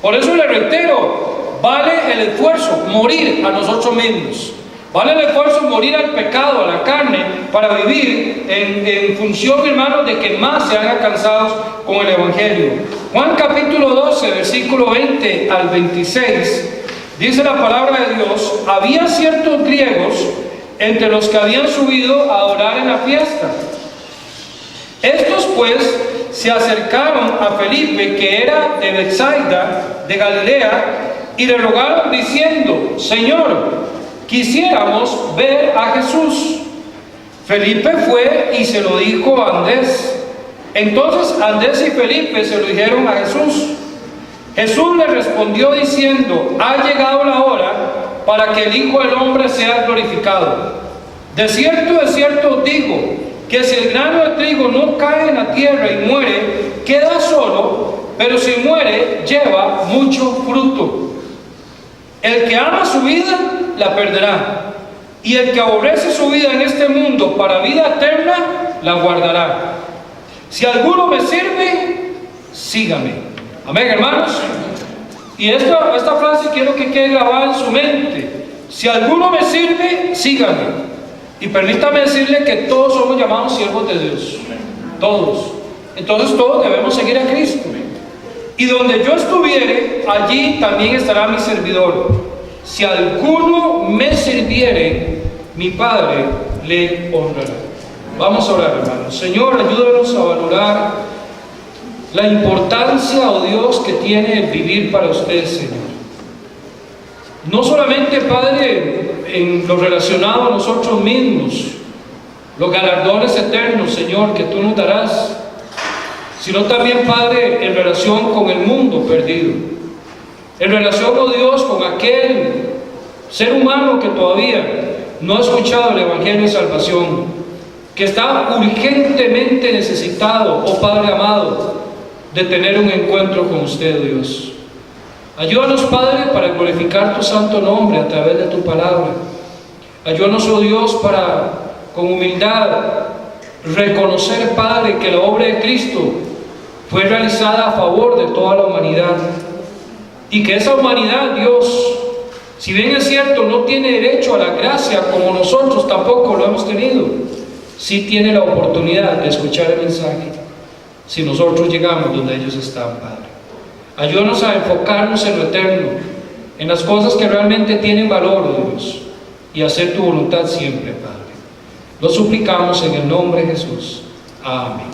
Por eso le reitero, vale el esfuerzo morir a nosotros mismos. Vale el esfuerzo morir al pecado, a la carne, para vivir en función, hermanos, de que más sean alcanzados con el Evangelio. Juan capítulo 12, versículo 20 al 26, dice la palabra de Dios: había ciertos griegos entre los que habían subido a adorar en la fiesta. Estos pues se acercaron a Felipe, que era de Betsaida, de Galilea, y le rogaron diciendo: Señor, quisiéramos ver a Jesús. Felipe fue y se lo dijo a Andrés. Entonces Andrés y Felipe se lo dijeron a Jesús. Jesús le respondió diciendo: ha llegado la hora para que el Hijo del Hombre sea glorificado. De cierto os digo, que si el grano de trigo no cae en la tierra y muere, queda solo, pero si muere, lleva mucho fruto. El que ama su vida, la perderá, y el que aborrece su vida en este mundo para vida eterna, la guardará. Si alguno me sirve, sígame. Amén, hermanos. Y esta frase quiero que quede grabada en su mente. Si alguno me sirve, sígame. Y permítame decirle que todos somos llamados siervos de Dios. Todos. Entonces todos debemos seguir a Cristo. Y donde yo estuviere, allí también estará mi servidor. Si alguno me sirviere, mi Padre le honrará. Vamos a orar, hermanos. Señor, ayúdanos a valorar la importancia, oh Dios, que tiene el vivir para usted, Señor. No solamente, Padre, en lo relacionado a nosotros mismos, los galardones eternos, Señor, que tú nos darás, sino también, Padre, en relación con el mundo perdido, en relación, oh Dios, con aquel ser humano que todavía no ha escuchado el Evangelio de salvación, que está urgentemente necesitado, oh Padre amado, de tener un encuentro con usted, Dios. Ayúdanos, Padre, para glorificar tu santo nombre a través de tu palabra. Ayúdanos, oh Dios, para, con humildad, reconocer, Padre, que la obra de Cristo fue realizada a favor de toda la humanidad, y que esa humanidad, Dios, si bien es cierto, no tiene derecho a la gracia como nosotros tampoco lo hemos tenido, sí tiene la oportunidad de escuchar el mensaje si nosotros llegamos donde ellos están, Padre. Ayúdanos a enfocarnos en lo eterno, en las cosas que realmente tienen valor, oh Dios, y hacer tu voluntad siempre, Padre. Lo suplicamos en el nombre de Jesús. Amén.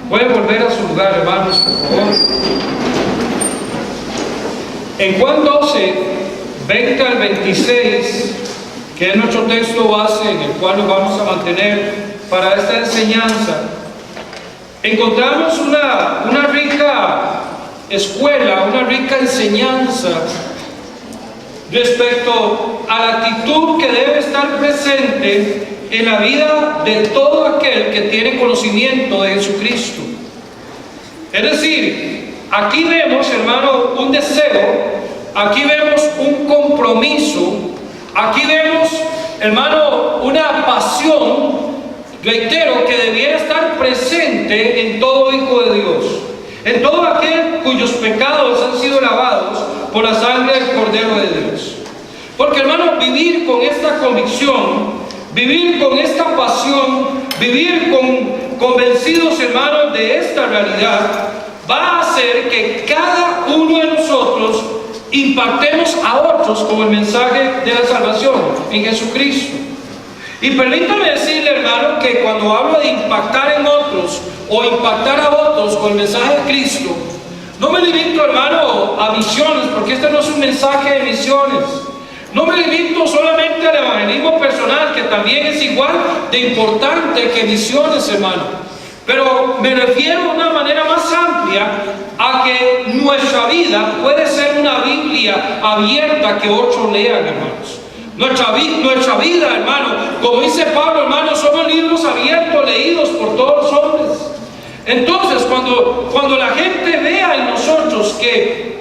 Pueden volver a su lugar, hermanos, por favor. En Juan 12, 20 al 26, que es nuestro texto base en el cual nos vamos a mantener para esta enseñanza, encontramos una rica escuela, una rica enseñanza respecto a la actitud que debe estar presente en la vida de todo aquel que tiene conocimiento de Jesucristo. Es decir, aquí vemos, hermano, un deseo, aquí vemos un compromiso, aquí vemos, hermano, una pasión, reitero, que debiera estar presente en todo hijo de Dios, en todo aquel cuyos pecados han sido lavados por la sangre del Cordero de Dios. Porque, hermano, vivir con esta convicción, vivir con esta pasión, vivir convencidos, hermanos, de esta realidad, va a hacer que cada uno de nosotros impactemos a otros con el mensaje de la salvación en Jesucristo. Y permítame decirle, hermano, que cuando hablo de impactar en otros o impactar a otros con el mensaje de Cristo, no me limito, hermano, a misiones, porque este no es un mensaje de misiones. No me limito solamente al evangelismo personal, que también es igual de importante que misiones, hermano. Pero me refiero de una manera más amplia a que nuestra vida puede ser una Biblia abierta que otros lean, hermanos. Nuestra vida, hermano, como dice Pablo, hermano, somos libros abiertos, leídos por todos los hombres. Entonces, cuando la gente vea en nosotros que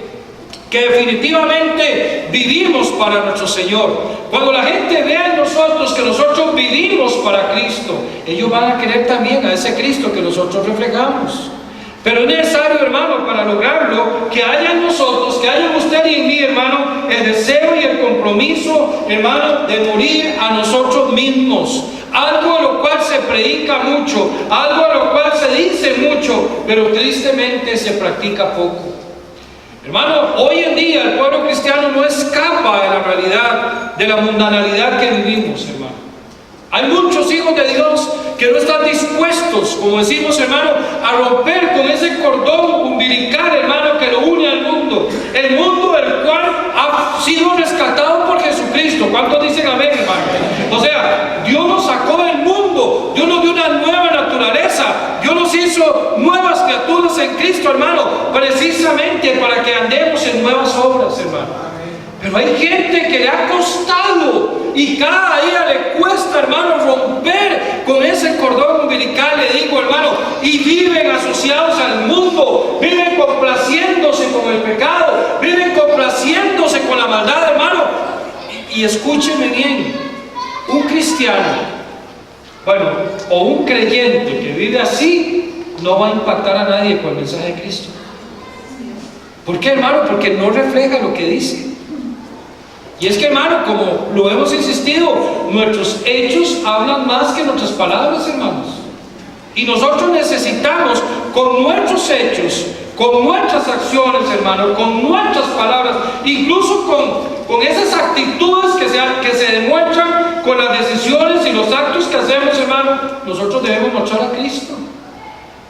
definitivamente vivimos para nuestro Señor, cuando la gente vea en nosotros que nosotros vivimos para Cristo, ellos van a querer también a ese Cristo que nosotros reflejamos. Pero es necesario, hermano, para lograrlo, que haya en nosotros, que haya en usted y en mí, hermano, el deseo y el compromiso, hermano, de morir a nosotros mismos. Algo a lo cual se predica mucho, algo a lo cual se dice mucho, pero tristemente se practica poco. Hermano, hoy en día el pueblo cristiano no escapa de la realidad, de la mundanalidad que vivimos, hermano. Hay muchos hijos de Dios que no están dispuestos, como decimos, hermano, a romper con ese cordón umbilical, hermano, que lo une al mundo. El mundo del cual ha sido rescatado por Jesucristo. ¿Cuántos dicen amén, hermano? O sea, Dios nos sacó del mundo, Dios nos dio una nueva naturaleza, Dios nos hizo nuevas criaturas en Cristo, hermano, precisamente para que andemos en nuevas obras, hermano. Pero hay gente que le ha costado y cada día le cuesta, hermano, romper con ese cordón umbilical, le digo, hermano, y viven asociados al mundo, viven complaciéndose con el pecado, viven complaciéndose con la maldad, hermano. Y escúcheme bien, un cristiano, bueno, o un creyente que vive así, no va a impactar a nadie con el mensaje de Cristo. ¿Por qué, hermano? Porque no refleja lo que dice. Y es que, hermano, como lo hemos insistido, nuestros hechos hablan más que nuestras palabras, hermanos. Y nosotros necesitamos, con nuestros hechos, con nuestras acciones, hermano, con nuestras palabras, incluso con esas actitudes que se demuestran con las decisiones y los actos que hacemos, hermano, nosotros debemos mostrar a Cristo.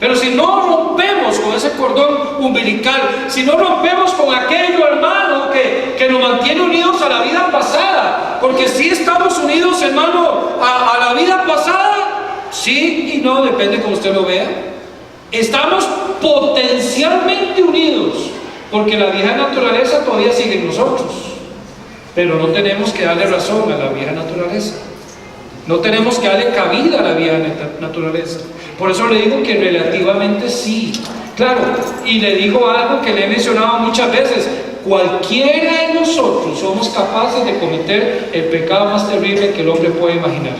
Pero si no rompemos con ese cordón umbilical, si no rompemos con aquello, hermano, que nos mantiene unidos a la vida pasada, porque si estamos unidos, hermano, a la vida pasada, sí y no, depende como usted lo vea. Estamos potencialmente unidos, porque la vieja naturaleza todavía sigue en nosotros, pero no tenemos que darle razón a la vieja naturaleza. No tenemos que darle cabida a la vieja naturaleza. Por eso le digo que relativamente sí. Claro, y le digo algo que le he mencionado muchas veces. Cualquiera de nosotros somos capaces de cometer el pecado más terrible que el hombre puede imaginar.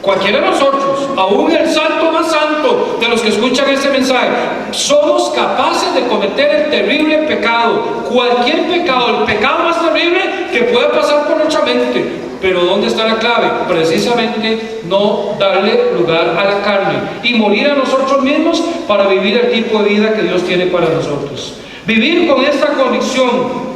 Cualquiera de nosotros, aún el santo más santo de los que escuchan este mensaje, somos capaces de cometer el terrible pecado. Cualquier pecado, el pecado más terrible que pueda pasar por nuestra mente. Pero ¿dónde está la clave? Precisamente no darle lugar a la carne y morir a nosotros mismos para vivir el tipo de vida que Dios tiene para nosotros. Vivir con esta convicción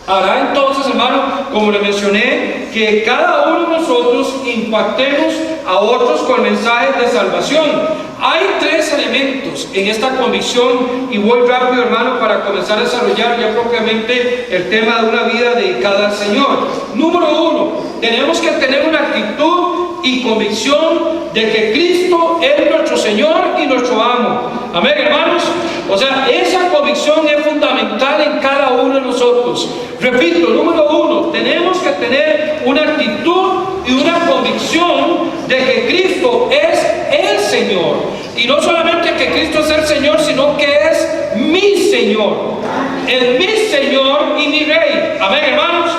hará entonces, hermano, como le mencioné, que cada uno de nosotros impactemos a otros con mensajes de salvación. Hay tres elementos en esta convicción y voy rápido, hermano, para comenzar a desarrollar ya propiamente el tema de una vida dedicada al Señor. Número uno, tenemos que tener una actitud y convicción de que Cristo es nuestro Señor y nuestro amo. Amén, hermanos. O sea, esa convicción es fundamental en cada uno de nosotros. Repito, número uno, tenemos que tener una actitud y una convicción de que Cristo es el Señor. Y no solamente que Cristo es el Señor, sino que es mi Señor. Es mi Señor y mi Rey. Amén, hermanos.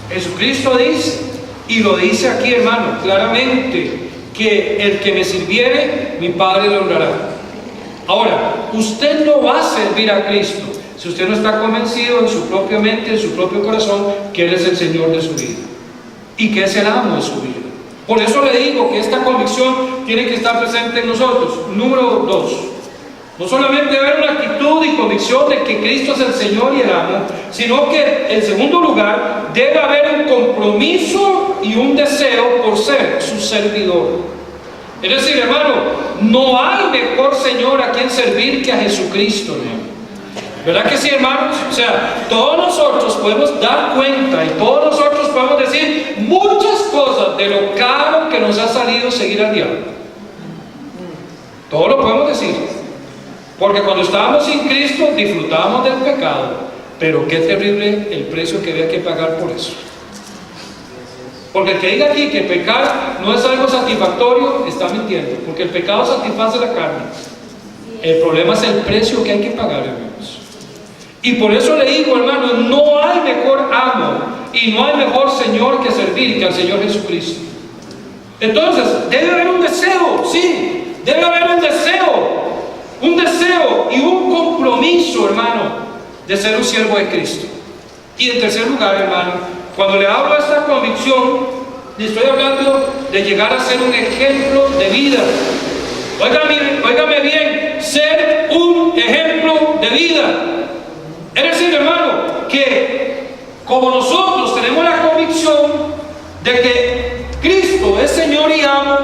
Jesucristo dice, y lo dice aquí, hermano, claramente, que el que me sirviere, mi Padre lo honrará. Ahora, usted no va a servir a Cristo si usted no está convencido en su propia mente, en su propio corazón, que Él es el Señor de su vida y que es el amo de su vida. Por eso le digo que esta convicción tiene que estar presente en nosotros. Número dos, no solamente haber una actitud y convicción de que Cristo es el Señor y el amo, sino que en segundo lugar debe haber un compromiso y un deseo por ser su servidor. Es decir, hermano, no hay mejor Señor a quien servir que a Jesucristo, hermano. ¿Verdad que sí, hermanos? O sea, todos nosotros podemos dar cuenta y todos nosotros podemos decir muchas cosas de lo caro que nos ha salido seguir al diablo. Todo lo podemos decir. Porque cuando estábamos sin Cristo disfrutábamos del pecado, pero qué terrible el precio que había que pagar por eso. Porque el que diga aquí que pecar no es algo satisfactorio, está mintiendo, porque el pecado satisface la carne. El problema es el precio que hay que pagar, hermanos. Y por eso le digo, hermano, no hay mejor amo y no hay mejor Señor que servir que al Señor Jesucristo. Entonces, debe haber un deseo, sí, debe haber un deseo un deseo y un compromiso, hermano, de ser un siervo de Cristo. Y en tercer lugar, hermano, cuando le hablo de esta convicción, le estoy hablando de llegar a ser un ejemplo de vida. Óigame bien, ser un ejemplo de vida. Es decir, hermano, que como nosotros tenemos la convicción de que Cristo es Señor y amo,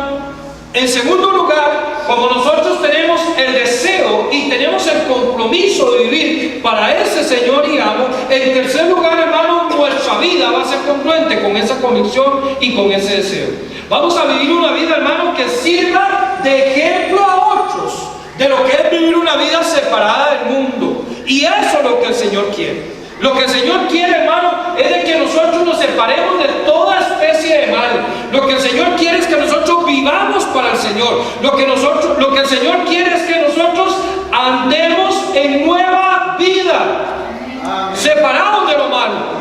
en segundo lugar, como nosotros tenemos el deseo y tenemos el compromiso de vivir para ese Señor y amo, en tercer lugar, hermano, nuestra vida va a ser congruente con esa convicción y con ese deseo. Vamos a vivir una vida, hermano, que sirva de ejemplo a otros de lo que es vivir una vida separada del mundo. Y eso es lo que el Señor quiere. Lo que el Señor quiere, hermano, es de que nosotros nos separemos de toda especie de mal. Lo que el Señor quiere es que nosotros vivamos para el Señor. Lo que el Señor quiere es que nosotros andemos en nueva vida, separados de lo malo.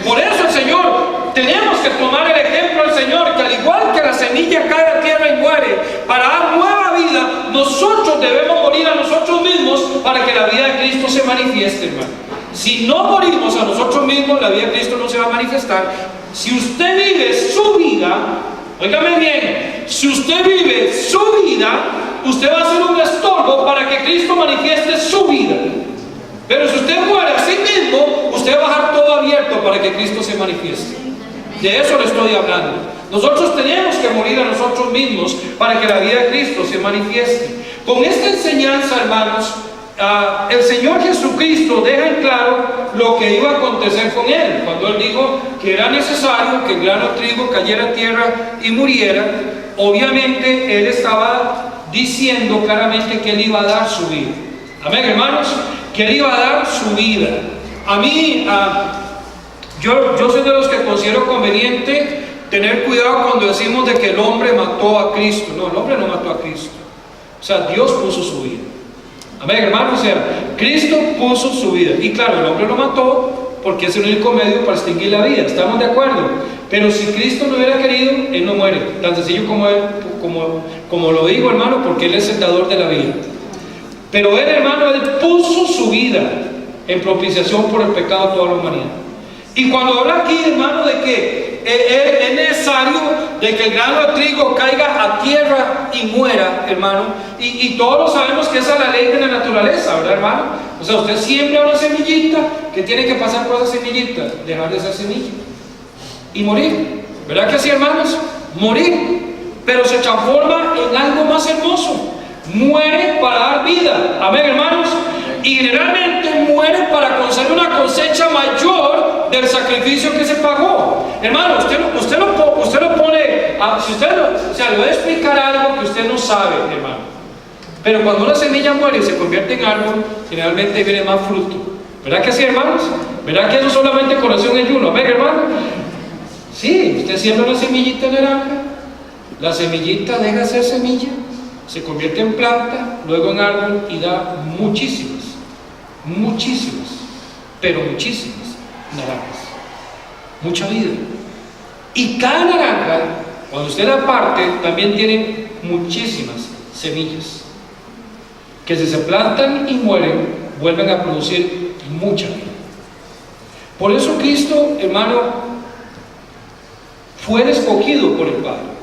Por eso el Señor, tenemos que tomar el ejemplo del Señor, que al igual que la semilla cae a tierra y muere, para dar nueva vida, nosotros debemos morir a nosotros mismos para que la vida de Cristo se manifieste, hermano. Si no morimos a nosotros mismos, la vida de Cristo no se va a manifestar. Si usted vive su vida, óigame bien, si usted vive su vida, usted va a ser un estorbo para que Cristo manifieste su vida. Pero si usted muere a sí mismo, usted va a dejar todo abierto para que Cristo se manifieste. De eso le estoy hablando. Nosotros tenemos que morir a nosotros mismos para que la vida de Cristo se manifieste. Con esta enseñanza, hermanos, el Señor Jesucristo deja en claro lo que iba a acontecer con Él. Cuando Él dijo que era necesario que el grano de trigo cayera a tierra y muriera, obviamente Él estaba diciendo claramente que Él iba a dar su vida. Amén, hermanos, que Él iba a dar su vida. A mí, yo soy de los que considero conveniente tener cuidado cuando decimos de que el hombre mató a Cristo. No, el hombre no mató a Cristo. O sea, Dios puso su vida. Amén, hermanos, o sea, Cristo puso su vida. Y claro, el hombre lo mató porque es el único medio para extinguir la vida. ¿Estamos de acuerdo? Pero si Cristo no hubiera querido, Él no muere. Tan sencillo como lo digo, hermano, porque Él es el dador de la vida. Pero Él, hermano, Él puso su vida en propiciación por el pecado de toda la humanidad. Y cuando habla aquí, hermano, de que es necesario de que el grano de trigo caiga a tierra y muera, hermano, y todos sabemos que esa es la ley de la naturaleza, ¿verdad, hermano? O sea, usted siembra una semillita, que tiene que pasar por esa semillita, dejar de ser semilla y morir, ¿verdad que sí, hermanos? Morir, pero se transforma en algo más hermoso. Muere para dar vida, amén, hermanos, y generalmente muere para conseguir una cosecha mayor del sacrificio que se pagó. Hermano, usted lo pone, si usted le voy a explicar algo que usted no sabe, hermano. Pero cuando una semilla muere y se convierte en árbol, generalmente viene más fruto. ¿Verdad que sí, hermanos? ¿Verdad que eso solamente corazón es uno? Amén, hermano. Sí, usted siembra una semillita de naranja, la semillita deja de ser semilla, se convierte en planta, luego en árbol y da muchísimas, pero muchísimas naranjas, mucha vida. Y cada naranja, cuando usted la parte, también tiene muchísimas semillas, que si se plantan y mueren, vuelven a producir mucha vida. Por eso Cristo, hermano, fue escogido por el Padre,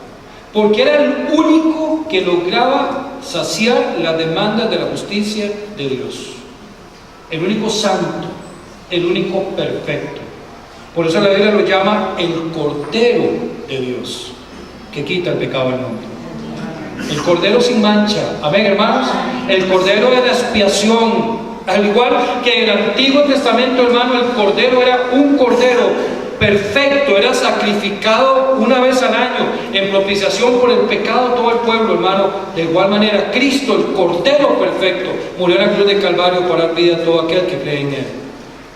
porque era el único que lograba saciar las demandas de la justicia de Dios, el único santo, el único perfecto. Por eso la Biblia lo llama el Cordero de Dios, que quita el pecado del mundo. El Cordero sin mancha, amén, hermanos. El Cordero de la expiación, al igual que en el Antiguo Testamento, hermano, el Cordero era un Cordero perfecto, era sacrificado una vez al año en propiciación por el pecado de todo el pueblo, hermano. De igual manera, Cristo, el Cordero perfecto, murió en la cruz de Calvario para dar vida a todo aquel que cree en Él.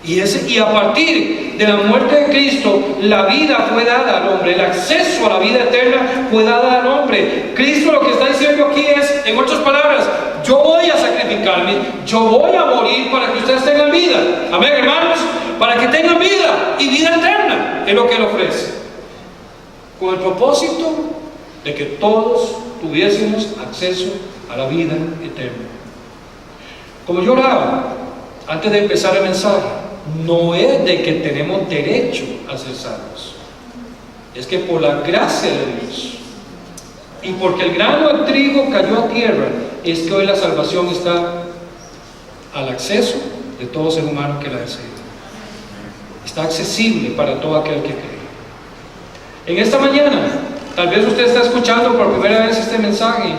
Y a partir de la muerte de Cristo, la vida fue dada al hombre, el acceso a la vida eterna fue dada al hombre. Cristo lo que está diciendo aquí es, en otras palabras, yo voy a sacrificarme, yo voy a morir para que ustedes tengan vida. Amén, hermanos, para que tengan vida y vida eterna, es lo que Él ofrece. Con el propósito de que todos tuviésemos acceso a la vida eterna. Como yo oraba antes de empezar el mensaje, no es de que tenemos derecho a ser salvos, es que por la gracia de Dios y porque el grano de trigo cayó a tierra, es que hoy la salvación está al acceso de todo ser humano que la desee. Está accesible para todo aquel que cree. En esta mañana, tal vez usted está escuchando por primera vez este mensaje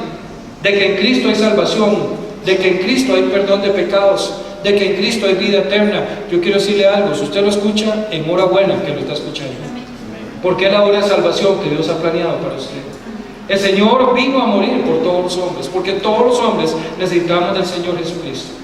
de que en Cristo hay salvación, de que en Cristo hay perdón de pecados, de que en Cristo hay vida eterna. Yo quiero decirle algo: si usted lo escucha, enhorabuena que lo está escuchando, porque es la hora de salvación que Dios ha planeado para usted. El Señor vino a morir por todos los hombres, porque todos los hombres necesitamos del Señor Jesucristo.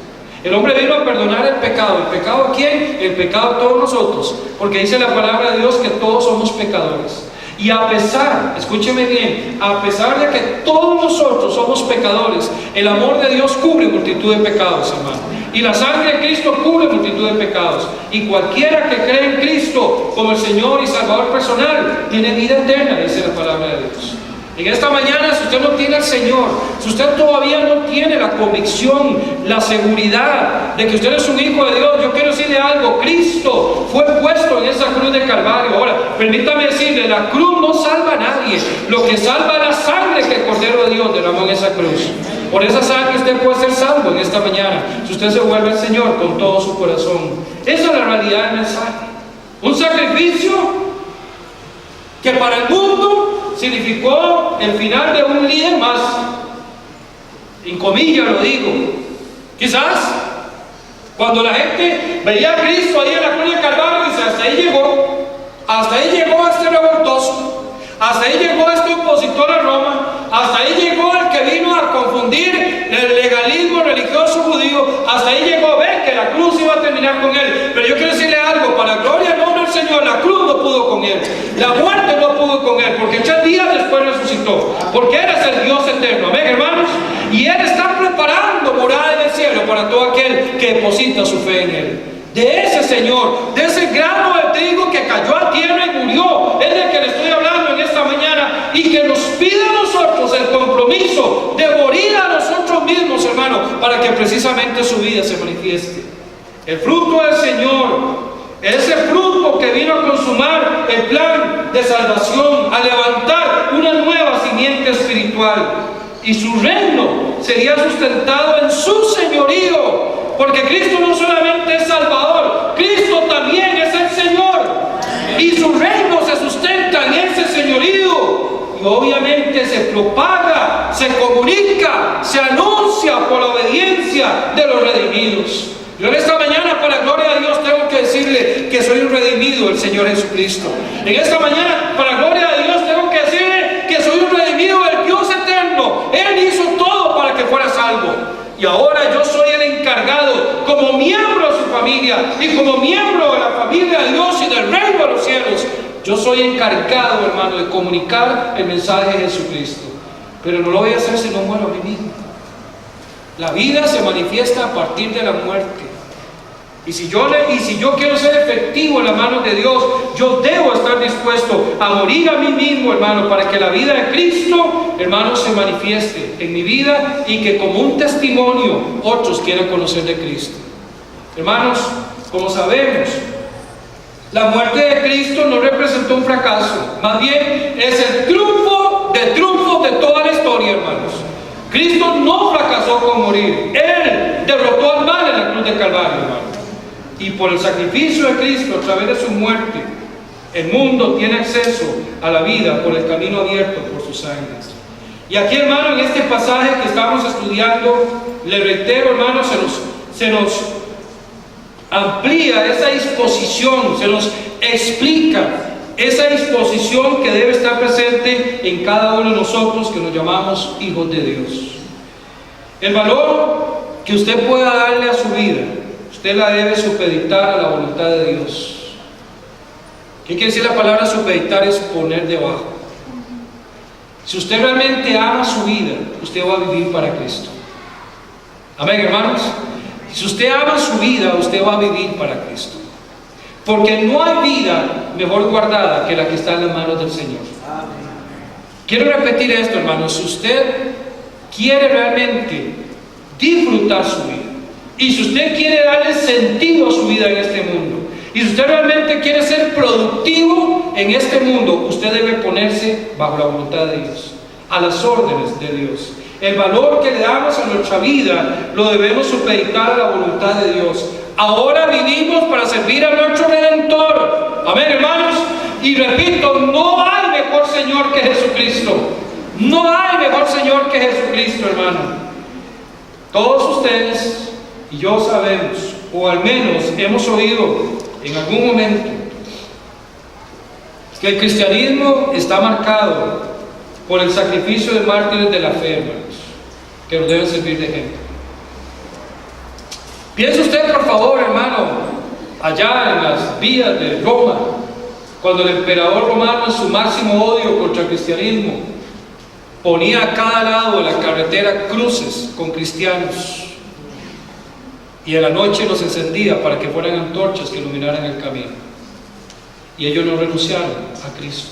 El hombre vino a perdonar el pecado. ¿El pecado a quién? El pecado a todos nosotros, porque dice la palabra de Dios que todos somos pecadores. Y a pesar, escúcheme bien, a pesar de que todos nosotros somos pecadores, el amor de Dios cubre multitud de pecados, hermano. Y la sangre de Cristo cubre multitud de pecados. Y cualquiera que cree en Cristo como el Señor y Salvador personal, tiene vida eterna, dice la palabra de Dios. En esta mañana, si usted no tiene al Señor, si usted todavía no tiene la convicción, la seguridad de que usted es un hijo de Dios, yo quiero decirle algo: Cristo fue puesto en esa cruz de Calvario. Ahora, permítame decirle, la cruz no salva a nadie. Lo que salva es la sangre que el Cordero de Dios derramó en esa cruz. Por esa sangre usted puede ser salvo en esta mañana, si usted se vuelve al Señor con todo su corazón. Esa es la realidad del mensaje. Un sacrificio que para el mundo significó el final de un líder más, en comillas lo digo. Quizás cuando la gente veía a Cristo ahí en la cruz de Calvario, dice: hasta ahí llegó este revoltoso, hasta ahí llegó este opositor a Roma, hasta ahí llegó el que vino a confundir el legalismo religioso judío, hasta ahí llegó. Ven que la cruz iba a terminar con él. Pero yo quiero decirle algo: para la gloria del nombre del Señor, la cruz no pudo con él, la muerte no pudo con él, porque 3 días después resucitó, porque Él es el Dios eterno. Amén, hermanos. Y Él está preparando morada en el cielo para todo aquel que deposita su fe en Él. De ese Señor, de ese grano de trigo que cayó a tierra y murió, es del que le estoy hablando en esta mañana, y que nos pide a nosotros el compromiso de morir a nosotros mismos, hermano, para que precisamente su vida se manifieste. El fruto del Señor, ese fruto que vino a consumar el plan de salvación, a levantar una nueva simiente espiritual, y su reino sería sustentado en su señorío, porque Cristo no solamente es Salvador, Cristo también es el Señor, y su reino se sustenta en ese señorío, y obviamente se propaga, se comunica, se anuncia por la obediencia de los redimidos. Yo en esta mañana, para la gloria de Dios, tengo que decirle que soy un redimido del Señor Jesucristo. En esta mañana, para la gloria de Dios, tengo que decirle que soy un redimido del Dios eterno. Él hizo todo para que fuera salvo. Y ahora yo soy el encargado, como miembro de su familia y como miembro de la familia de Dios y del reino de los cielos. Yo soy encargado, hermano, de comunicar el mensaje de Jesucristo. Pero no lo voy a hacer si no muero a mí mismo. La vida se manifiesta a partir de la muerte. Y si yo quiero ser efectivo en las manos de Dios, yo debo estar dispuesto a morir a mí mismo, hermano, para que la vida de Cristo, hermano, se manifieste en mi vida y que como un testimonio otros quieran conocer de Cristo. Hermanos, como sabemos, la muerte de Cristo no representó un fracaso, más bien es el triunfo de toda la historia, hermanos. Cristo no fracasó con morir. Él derrotó al mal en la cruz de Calvario, hermano. Y por el sacrificio de Cristo, a través de su muerte, el mundo tiene acceso a la vida por el camino abierto por su sangre. Y aquí, hermano, en este pasaje que estamos estudiando, le reitero, hermano, se nos amplía esa disposición, se nos explica esa disposición que debe estar presente en cada uno de nosotros que nos llamamos hijos de Dios. El valor que usted pueda darle a su vida, usted la debe supeditar a la voluntad de Dios. ¿Qué quiere decir la palabra supeditar? Es poner debajo. Si usted realmente ama su vida, usted va a vivir para Cristo. Amén, hermanos. Si usted ama su vida, usted va a vivir para Cristo. Porque no hay vida mejor guardada que la que está en las manos del Señor. Quiero repetir esto, hermanos. Si usted quiere realmente disfrutar su vida, Y si usted quiere darle sentido a su vida en este mundo, y si usted realmente quiere ser productivo en este mundo, usted debe ponerse bajo la voluntad de Dios, a las órdenes de Dios. El valor que le damos a nuestra vida lo debemos supeditar a la voluntad de Dios. Ahora vivimos para servir a nuestro Redentor. Amén, hermanos. Y repito, no hay mejor Señor que Jesucristo. No hay mejor Señor que Jesucristo, hermano. Todos ustedes y yo sabemos, o al menos hemos oído en algún momento, que el cristianismo está marcado por el sacrificio de mártires de la fe, hermanos, que nos deben servir de ejemplo. Piense usted, por favor, hermano, allá en las vías de Roma, cuando el emperador romano, en su máximo odio contra el cristianismo, ponía a cada lado de la carretera cruces con cristianos, y en la noche los encendía para que fueran antorchas que iluminaran el camino. Y ellos no renunciaron a Cristo.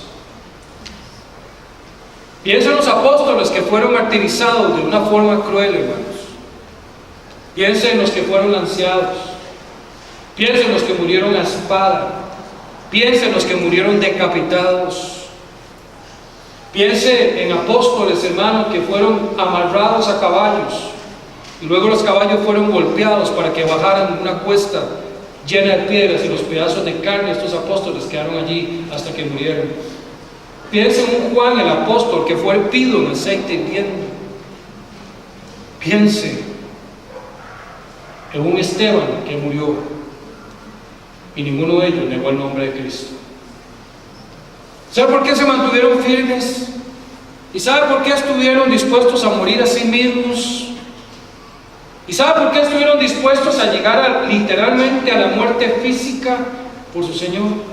Piensa en los apóstoles que fueron martirizados de una forma cruel, hermanos. Piensa en los que fueron lanceados. Piensa en los que murieron a espada. Piensa en los que murieron decapitados. Piense en apóstoles, hermanos, que fueron amarrados a caballos. Y luego los caballos fueron golpeados para que bajaran una cuesta llena de piedras, y los pedazos de carne de estos apóstoles quedaron allí hasta que murieron. Piensa en un Juan el apóstol que fue hervido en aceite hirviendo. Piense en un Esteban que murió y ninguno de ellos negó el nombre de Cristo. ¿Sabe por qué se mantuvieron firmes? ¿Y sabe por qué estuvieron dispuestos a morir a sí mismos? ¿Y sabe por qué estuvieron dispuestos a llegar literalmente a la muerte física por su Señor?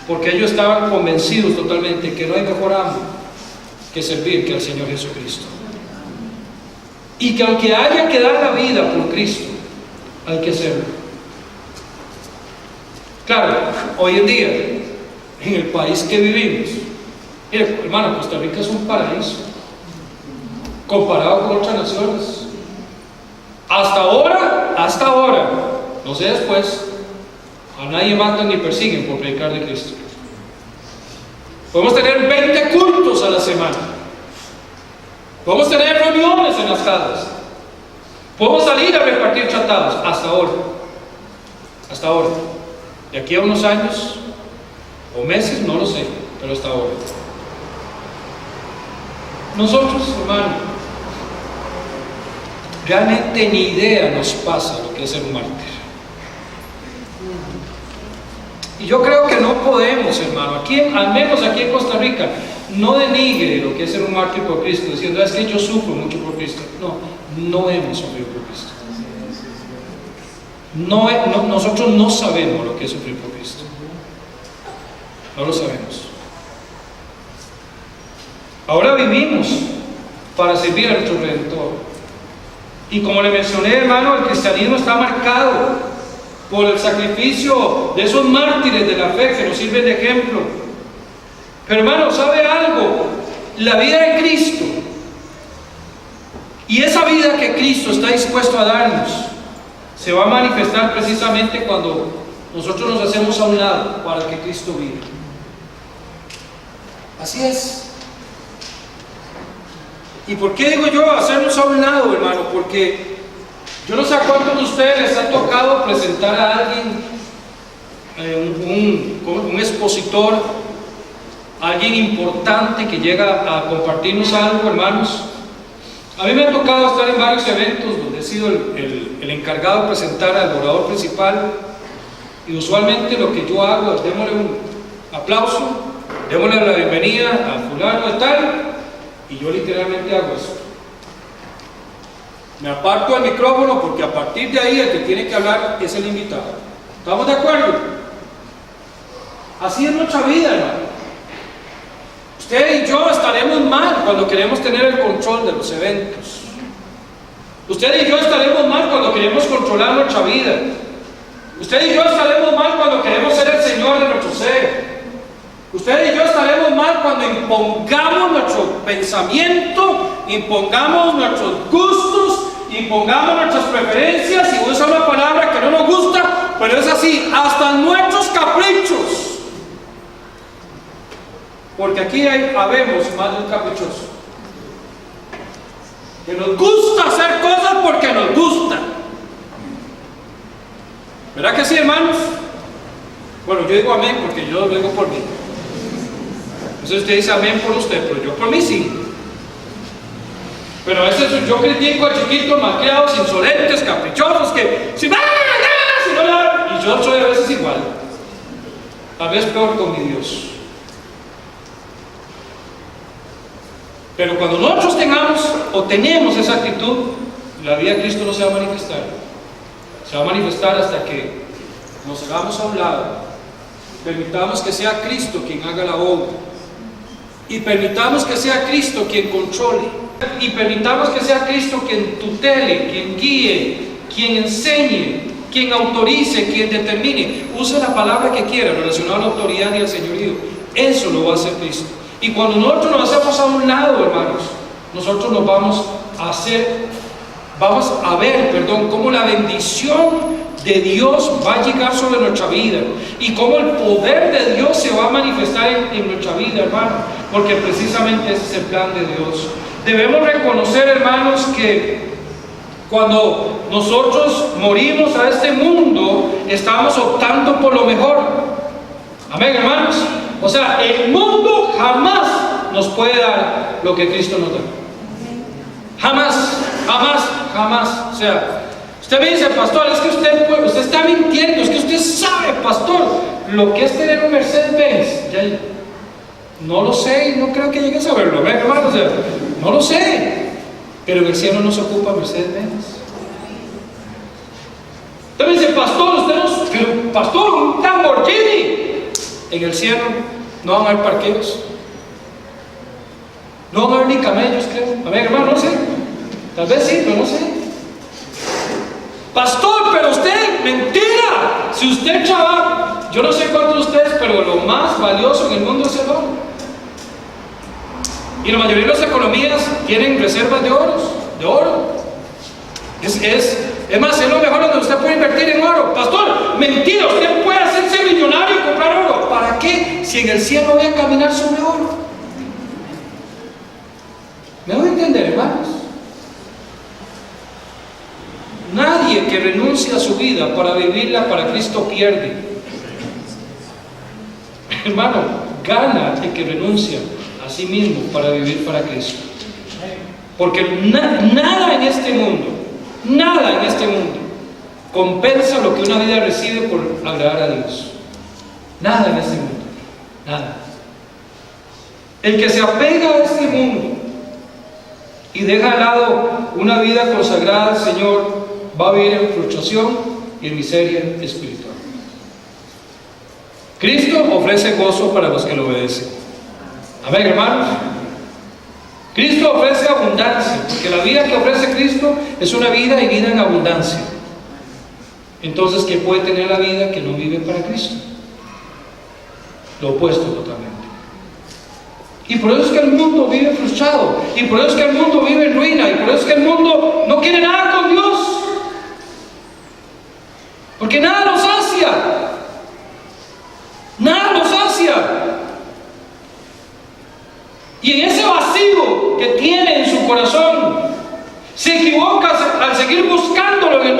Porque ellos estaban convencidos totalmente que no hay mejor amo que servir que al Señor Jesucristo. Y que aunque haya que dar la vida por Cristo, hay que hacerlo. Claro, hoy en día, en el país que vivimos, mire, hermano, Costa Rica es un paraíso comparado con otras naciones. Hasta ahora, no sé después, a nadie matan ni persiguen por predicar de Cristo. Podemos tener 20 cultos a la semana. Podemos tener reuniones en las casas. Podemos salir a repartir tratados. Hasta ahora. De aquí a unos años o meses, no lo sé, pero hasta ahora. Nosotros, hermano, realmente ni idea nos pasa lo que es ser un mártir. Y yo creo que no podemos, hermano, al menos aquí en Costa Rica, no denigre lo que es ser un mártir por Cristo, diciendo, es que yo sufro mucho por Cristo. No hemos sufrido por Cristo. Nosotros no sabemos lo que es sufrir por Cristo. No lo sabemos. Ahora vivimos para servir a nuestro Redentor. Y como le mencioné, hermano, el cristianismo está marcado por el sacrificio de esos mártires de la fe que nos sirven de ejemplo. Pero, hermano, ¿sabe algo? La vida de Cristo y esa vida que Cristo está dispuesto a darnos se va a manifestar precisamente cuando nosotros nos hacemos a un lado para que Cristo viva. Así es. ¿Y por qué digo yo hacernos a un lado, hermano? Porque yo no sé a cuántos de ustedes les ha tocado presentar a alguien, un expositor, alguien importante que llega a compartirnos algo, hermanos. A mí me ha tocado estar en varios eventos donde he sido el encargado de presentar al orador principal, y usualmente lo que yo hago es démosle un aplauso, démosle la bienvenida a fulano de tal, y yo literalmente hago eso. Me aparto del micrófono porque a partir de ahí el que tiene que hablar es el invitado. ¿Estamos de acuerdo? Así es nuestra vida, hermano. Usted y yo estaremos mal cuando queremos tener el control de los eventos. Usted y yo estaremos mal cuando queremos controlar nuestra vida. Usted y yo estaremos mal cuando queremos ser el Señor de nuestro ser. Usted y yo estaremos mal cuando impongamos nuestro pensamiento, impongamos nuestros gustos, impongamos nuestras preferencias y usa una palabra que no nos gusta, pero es así, hasta nuestros caprichos. Porque aquí habemos más de un caprichoso. Que nos gusta hacer cosas porque nos gustan. ¿Verdad que sí, hermanos? Bueno, yo digo amén porque yo lo digo por mí. Entonces usted dice amén por usted, pero yo por mí sí. Pero a veces yo critico a chiquitos malcriados, insolentes, caprichosos, que si van a si no le dan. Y yo soy a veces igual. A veces peor con mi Dios. Pero cuando nosotros tengamos o tenemos esa actitud, la vida de Cristo no se va a manifestar. Se va a manifestar hasta que nos hagamos a un lado, permitamos que sea Cristo quien haga la obra, y permitamos que sea Cristo quien controle, y permitamos que sea Cristo quien tutele, quien guíe, quien enseñe, quien autorice, quien determine. Use la palabra que quiera relacionada a la autoridad y al señorío. Eso lo va a hacer Cristo. Y cuando nosotros nos hacemos a un lado, hermanos, nosotros nos vamos a ver, cómo la bendición de Dios va a llegar sobre nuestra vida y cómo el poder de Dios se va a manifestar en nuestra vida, hermano, porque precisamente ese es el plan de Dios. Debemos reconocer, hermanos, que cuando nosotros morimos a este mundo, estamos optando por lo mejor. Amén, hermanos. O sea, el mundo jamás nos puede dar lo que Cristo nos da. Jamás, jamás, jamás. O sea, usted me dice, pastor, es que usted está mintiendo, es que usted sabe, pastor, lo que es tener un Mercedes-Benz. Ya, no lo sé y no creo que llegue a saberlo, ¿verdad, hermano? O sea, no lo sé, pero en el cielo no se ocupa Mercedes-Benz. Usted me dice, pastor, pero pastor, un Lamborghini. En el cielo no van a haber parqueos, no van a haber ni camellos, creo. A ver, hermano, no sé, tal vez sí, pero no sé. Pastor, pero usted, mentira. Si usted trabaja, yo no sé cuántos de ustedes, pero lo más valioso en el mundo es el oro. Y la mayoría de las economías tienen reservas de oro. Es más, es lo mejor donde usted puede invertir en oro. Pastor, mentira, usted puede hacerse millonario y comprar oro. ¿Para qué? Si en el cielo voy a caminar sobre oro. ¿Me voy a entender, hermanos? Nadie que renuncie a su vida para vivirla para Cristo pierde. Hermano, gana el que renuncia a sí mismo para vivir para Cristo. Porque nada en este mundo compensa lo que una vida recibe por agradar a Dios. Nada en este mundo, nada. El que se apega a este mundo y deja de lado una vida consagrada al Señor va a vivir en frustración y en miseria espiritual. Cristo ofrece gozo para los que lo obedecen. Amén, hermanos. Cristo ofrece abundancia, porque la vida que ofrece Cristo es una vida y vida en abundancia. Entonces, ¿qué puede tener la vida que no vive para Cristo? Lo opuesto totalmente. Y por eso es que el mundo vive frustrado, y por eso es que el mundo vive en ruina, y por eso es que el mundo no quiere nada con Dios, porque nada nos sacia, nada nos sacia. Y en ese vacío que tiene en su corazón, se equivoca al seguir buscándolo en el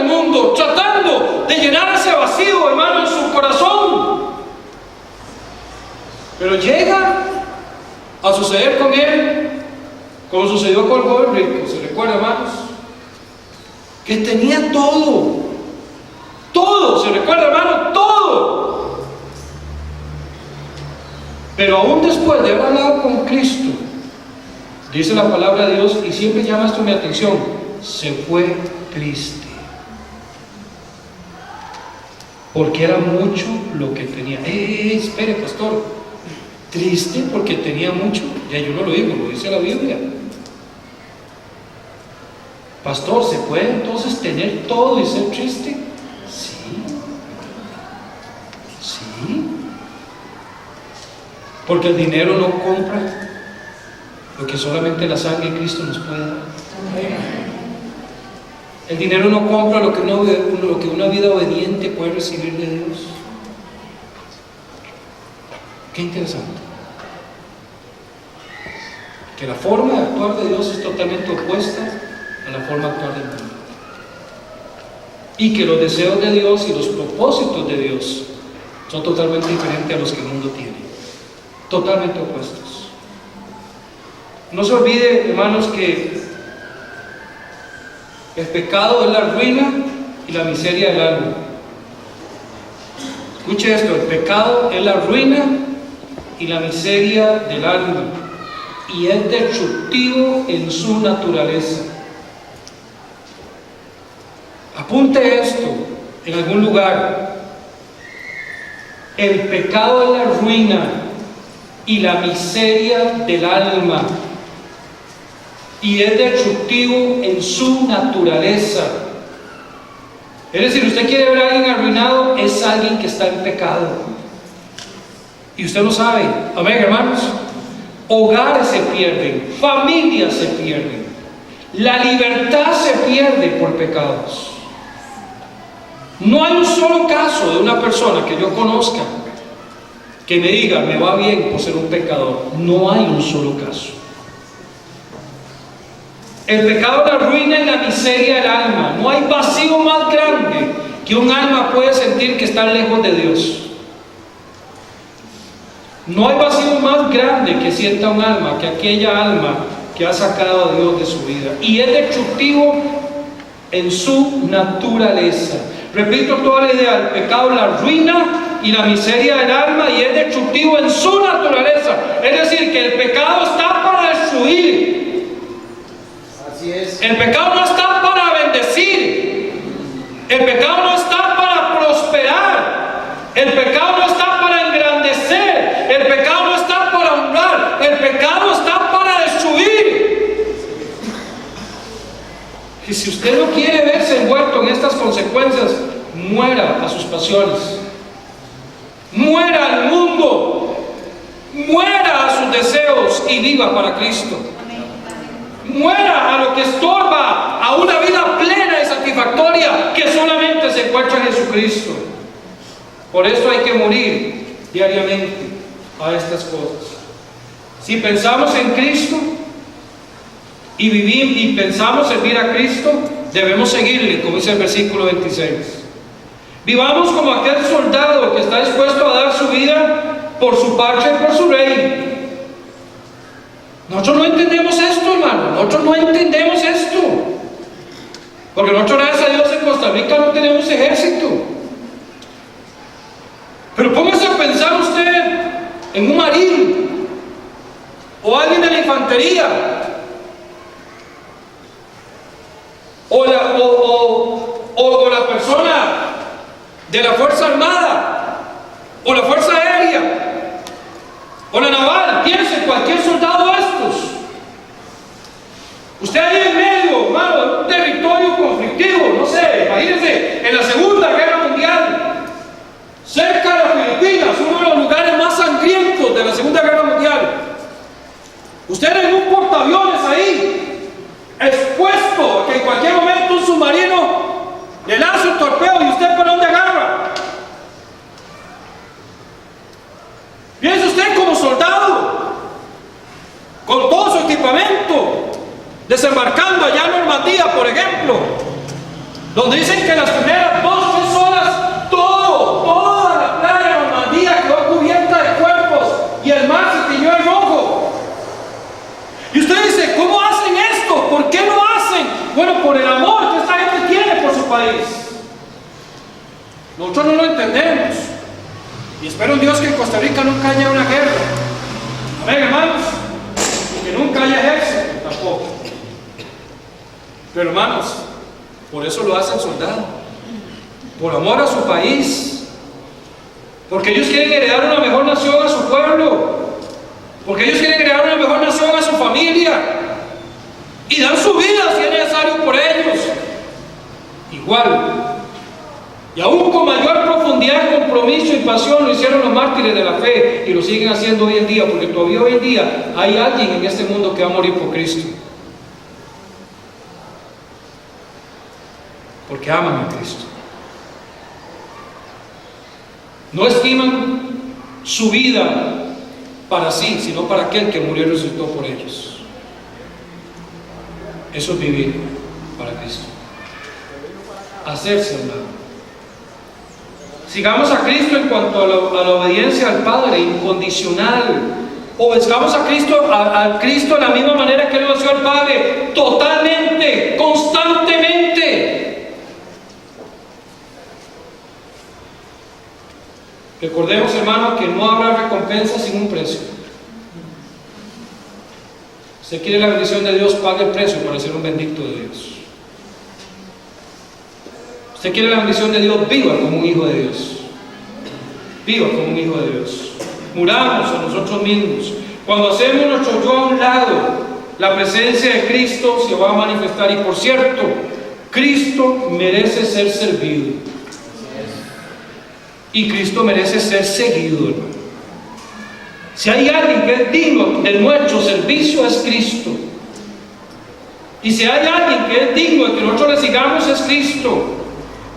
mundo, tratando de llenar ese vacío, hermano, en su corazón. Pero llega a suceder con él, como sucedió con el joven rico. ¿Se recuerda, hermanos? Que tenía todo. ¿Se recuerda, hermano? Todo. Pero aún después de haber hablado con Cristo, dice la palabra de Dios, y siempre llama esto mi atención, se fue triste. Porque era mucho lo que tenía. Espere, pastor, triste porque tenía mucho. Ya yo no lo digo, lo dice la Biblia. Pastor, ¿se puede entonces tener todo y ser triste? Sí. Porque el dinero no compra lo que solamente la sangre de Cristo nos puede dar. El dinero no compra lo que una vida obediente puede recibir de Dios. Qué interesante. Que la forma de actuar de Dios es totalmente opuesta a la forma de actuar del mundo. Y que los deseos de Dios y los propósitos de Dios son totalmente diferentes a los que el mundo tiene. Totalmente opuestos. No se olvide, hermanos, que el pecado es la ruina y la miseria del alma. Escuche esto: el pecado es la ruina y la miseria del alma, y es destructivo en su naturaleza. Apunte esto en algún lugar: el pecado es la ruina y la miseria del alma, y es destructivo en su naturaleza. Es decir, usted quiere ver a alguien arruinado, es alguien que está en pecado, y usted lo sabe. Amén, hermanos. Hogares se pierden, familias se pierden, la libertad se pierde por pecados. No hay un solo caso de una persona que yo conozca que me diga me va bien por ser un pecador. No hay un solo caso. El pecado es la ruina y la miseria del alma. No hay vacío más grande que un alma puede sentir que está lejos de Dios. No hay vacío más grande que sienta un alma que aquella alma que ha sacado a Dios de su vida. Y es destructivo en su naturaleza. Repito toda la idea: el pecado es la ruina y la miseria del alma, y es destructivo en su naturaleza. Es decir, que el pecado está para destruir. Así es. El pecado no está para bendecir. El pecado no está para prosperar. El pecado no está para engrandecer. El pecado no está para honrar. El pecado está para destruir. Y si usted no quiere verse envuelto en estas consecuencias, muera a sus pasiones, muera al mundo, muera a sus deseos y viva para Cristo. Muera a lo que estorba a una vida plena y satisfactoria que solamente se encuentra en Jesucristo. Por eso hay que morir diariamente a estas cosas. Si pensamos en Cristo y vivimos y pensamos servir a Cristo, debemos seguirle, como dice el versículo 26. Vivamos como aquel soldado que está dispuesto a dar su vida por su patria y por su rey. Nosotros no entendemos esto, hermano. Nosotros no entendemos esto. Porque nosotros, gracias a Dios, en Costa Rica no tenemos ejército. Pero póngase a pensar usted en un marín o alguien de la infantería o la persona de la Fuerza Armada o la Fuerza Aérea o la Naval. Piense, cualquier soldado de estos. Usted ahí en medio, hermano, de un territorio conflictivo, no sé, imagínense, en la Segunda Guerra Mundial, cerca de las Filipinas, uno de los lugares más sangrientos de la Segunda Guerra Mundial. Usted en un portaaviones ahí, expuesto a que en cualquier momento un submarino le lance un torpedo, y usted por dónde agarra. Piense usted como soldado, con todo su equipamiento, desembarcando allá en Normandía, por ejemplo, donde dicen que las primeras 2-3 horas toda la playa de Normandía quedó cubierta de cuerpos y el mar se tiñó de rojo. Y usted dice, ¿cómo hacen esto? ¿Por qué lo hacen? Bueno, por el amor que esta gente tiene por su país. Nosotros no lo entendemos, y espero en Dios que en Costa Rica nunca haya una guerra. Amén, hermanos. Que nunca haya ejército tampoco. Pero, hermanos, por eso lo hacen soldado, por amor a su país, porque ellos quieren heredar una mejor nación a su pueblo, porque ellos quieren crear una mejor nación a su familia, y dan su vida si es necesario por ellos. Igual, y aún con mayor profundidad, compromiso y pasión, lo hicieron los mártires de la fe, y lo siguen haciendo hoy en día, porque todavía hoy en día hay alguien en este mundo que va a morir por Cristo. porque aman a Cristo. No estiman su vida para sí, sino para aquel que murió y resucitó por ellos. Eso es vivir para Cristo. Hacerse un lado. Sigamos a Cristo en cuanto a la obediencia al Padre, incondicional. Obedezcamos a Cristo de la misma manera que Él obedeció al Padre, totalmente, constantemente. Recordemos, hermano, que no habrá recompensa sin un precio. Si quiere la bendición de Dios, pague el precio para ser un bendito de Dios. Usted quiere la bendición de Dios, viva como un hijo de Dios. Viva como un hijo de Dios. Muramos a nosotros mismos. Cuando hacemos nuestro yo a un lado, la presencia de Cristo se va a manifestar. Y por cierto, Cristo merece ser servido. Y Cristo merece ser seguido, hermano. Si hay alguien que es digno de nuestro servicio, es Cristo. Y si hay alguien que es digno de que nosotros le sigamos, es Cristo.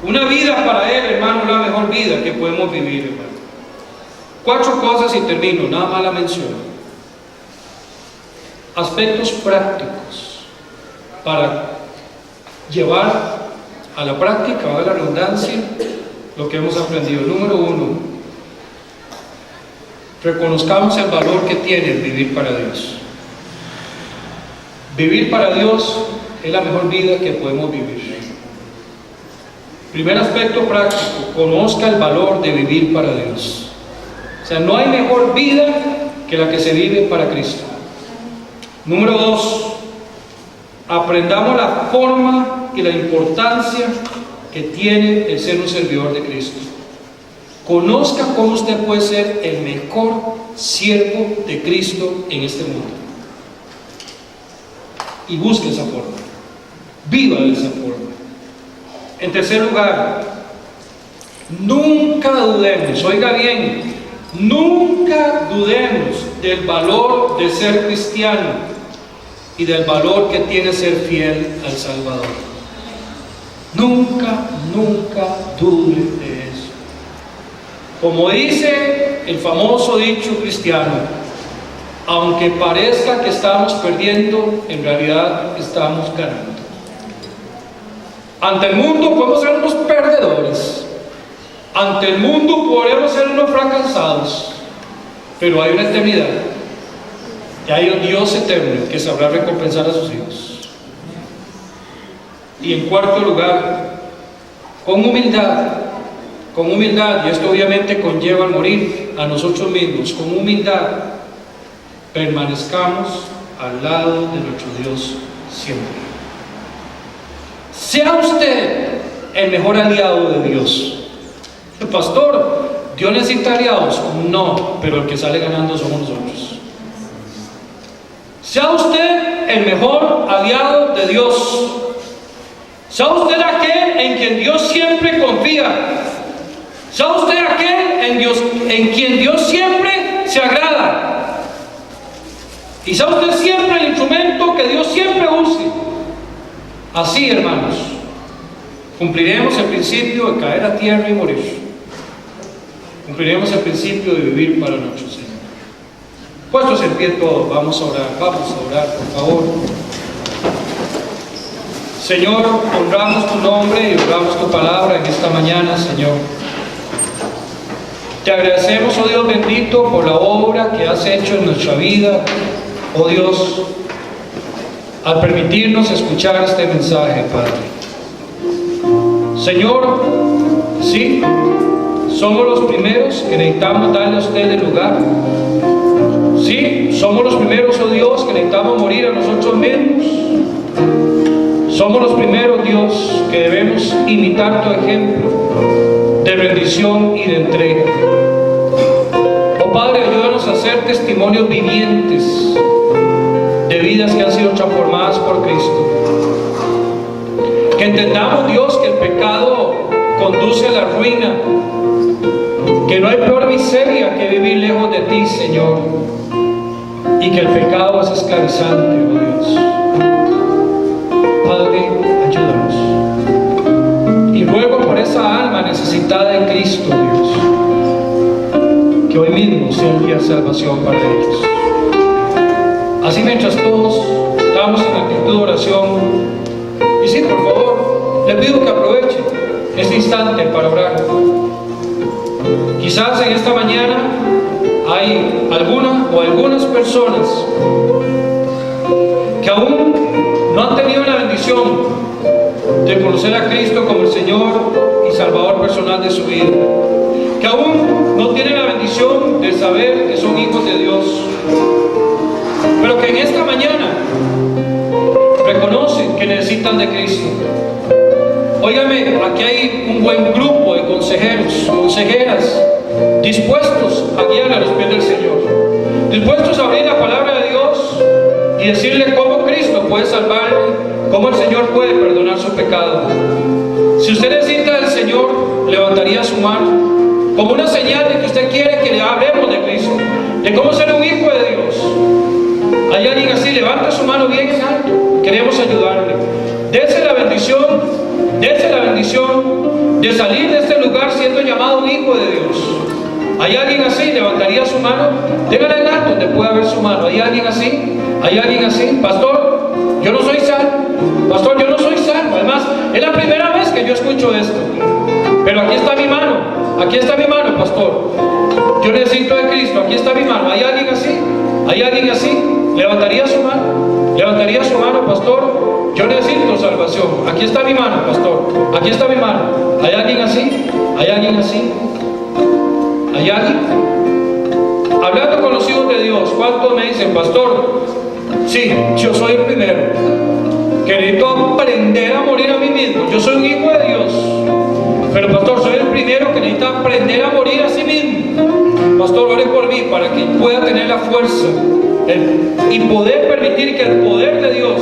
Una vida para Él, hermano, la mejor vida que podemos vivir, hermano. 4 cosas y termino, nada más la menciono. Aspectos prácticos para llevar a la práctica, a la redundancia, lo que hemos aprendido. Número 1, reconozcamos el valor que tiene el vivir para Dios. Vivir para Dios es la mejor vida que podemos vivir. Primer aspecto práctico, conozca el valor de vivir para Dios. O sea, no hay mejor vida que la que se vive para Cristo. Número 2, aprendamos la forma y la importancia que tiene el ser un servidor de Cristo. Conozca cómo usted puede ser el mejor siervo de Cristo en este mundo. Y busque esa forma. Viva de esa forma. En tercer lugar, nunca dudemos, oiga bien, nunca dudemos del valor de ser cristiano y del valor que tiene ser fiel al Salvador. Nunca, nunca dude de eso. Como dice el famoso dicho cristiano, aunque parezca que estamos perdiendo, en realidad estamos ganando. Ante el mundo podemos ser unos perdedores. Ante el mundo podremos ser unos fracasados. Pero hay una eternidad. Y hay un Dios eterno que sabrá recompensar a sus hijos. Y en cuarto lugar, con humildad, y esto obviamente conlleva al morir a nosotros mismos, con humildad, permanezcamos al lado de nuestro Dios siempre. Sea usted el mejor aliado de Dios. El pastor, ¿Dios necesita aliados? No, pero el que sale ganando somos nosotros. Sea usted el mejor aliado de Dios. Sea usted aquel en quien Dios siempre confía. Sea usted aquel en quien Dios siempre se agrada. Y sea usted siempre el instrumento que Dios siempre use. Así, hermanos, cumpliremos el principio de caer a tierra y morir. Cumpliremos el principio de vivir para nuestro Señor. Puestos en pie todos, vamos a orar, por favor. Señor, honramos tu nombre y honramos tu palabra en esta mañana, Señor. Te agradecemos, oh Dios bendito, por la obra que has hecho en nuestra vida, oh Dios, al permitirnos escuchar este mensaje, Padre. Señor, sí, somos los primeros que necesitamos darle a usted el lugar. Sí, somos los primeros, oh Dios, que necesitamos morir a nosotros mismos. Somos los primeros, Dios, que debemos imitar tu ejemplo de rendición y de entrega. Oh Padre, ayúdanos a ser testimonios vivientes de vidas que han sido transformadas por Cristo. Que entendamos, Dios, que el pecado conduce a la ruina, que no hay peor miseria que vivir lejos de ti, Señor, y que el pecado es esclavizante, oh Dios. Padre, ayúdanos. alma necesitada de Cristo, Dios, que hoy mismo sea el día de salvación para ellos. Así, mientras todos estamos en actitud de oración, y sí, por favor, les pido que aprovechen este instante para orar. Quizás en esta mañana hay algunas personas que aún no han tenido la bendición de conocer a Cristo como el Señor y Salvador personal de su vida, que aún no tienen la bendición de saber que son hijos de Dios, pero que en esta mañana reconocen que necesitan de Cristo. Óigame, aquí hay un buen grupo de consejeros, consejeras, dispuestos a guiar a los pies del Señor, dispuestos a abrir la palabra de Dios y decirle cómo Cristo puede salvarle, cómo el Señor puede perdonar su pecado. Si usted necesita del Señor, levantaría su mano como una señal de que usted quiere que le hablemos de Cristo, de cómo ser un hijo de Dios. Hay alguien así, levanta su mano bien en alto, queremos ayudarle. Dese la bendición de salir de este lugar siendo llamado un hijo de Dios. ¿Hay alguien así? ¿Levantaría su mano? Déjala en alto donde pueda ver su mano. ¿Hay alguien así? ¿Hay alguien así? Pastor, yo no soy salvo. Pastor, yo no soy salvo. Además, es la primera vez que yo escucho esto. Pero aquí está mi mano. Aquí está mi mano, pastor. Yo necesito de Cristo. Aquí está mi mano. ¿Hay alguien así? ¿Hay alguien así? ¿Levantaría su mano? ¿Levantaría su mano, pastor? Yo necesito salvación. Aquí está mi mano, pastor. Aquí está mi mano. ¿Hay alguien así? ¿Hay alguien así? ¿Hay alguien? Hablando con los hijos de Dios, ¿cuántos me dicen, pastor? Sí, yo soy el primero, que necesito aprender a morir a mí mismo. Yo soy un hijo de Dios, pero pastor, soy el primero que necesita aprender a morir a sí mismo. Pastor, ore por mí para que pueda tener la fuerza y poder permitir que el poder de Dios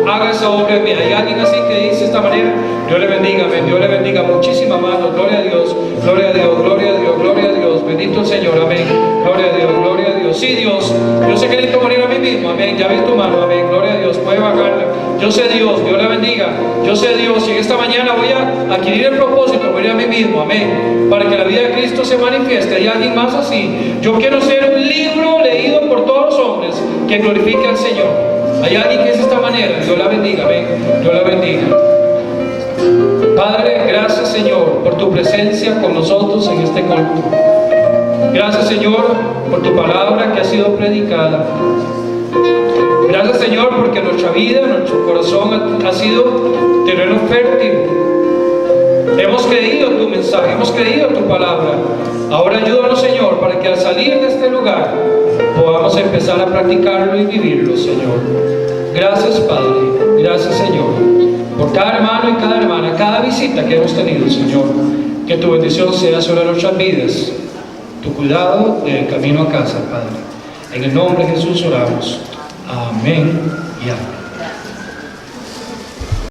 haga esa obra en mí. ¿Hay alguien así que dice de esta manera? Dios le bendiga, amén. Dios le bendiga. Muchísimas manos. Gloria a Dios, gloria a Dios, gloria a Dios, gloria a Dios. Bendito el Señor, amén. Gloria a Dios, gloria a Dios. Sí, Dios, yo sé que necesito morir a mí mismo, amén. Ya vi tu mano, amén. Gloria a Dios, puede bajarla. Yo sé Dios, Dios le bendiga. Yo sé Dios, y en esta mañana voy a adquirir el propósito, morir a mí mismo, amén, para que la vida de Cristo se manifieste. ¿Hay alguien más así? Yo quiero ser un libro leído por todos los hombres que glorifique al Señor. ¿Hay alguien que es de esta manera? Dios la bendiga, amén. Dios la bendiga. Padre, gracias, Señor, por tu presencia con nosotros en este culto. Gracias, Señor, por tu palabra que ha sido predicada. Gracias, Señor, porque nuestra vida, nuestro corazón ha sido terreno fértil. Hemos creído tu mensaje, hemos creído tu palabra. Ahora ayúdanos, Señor, para que al salir de este lugar podamos empezar a practicarlo y vivirlo, Señor. Gracias, Padre. Gracias, Señor, por cada hermano y cada hermana, cada visita que hemos tenido, Señor. Que tu bendición sea sobre nuestras vidas, tu cuidado del camino a casa, Padre. En el nombre de Jesús oramos. Amén y amén.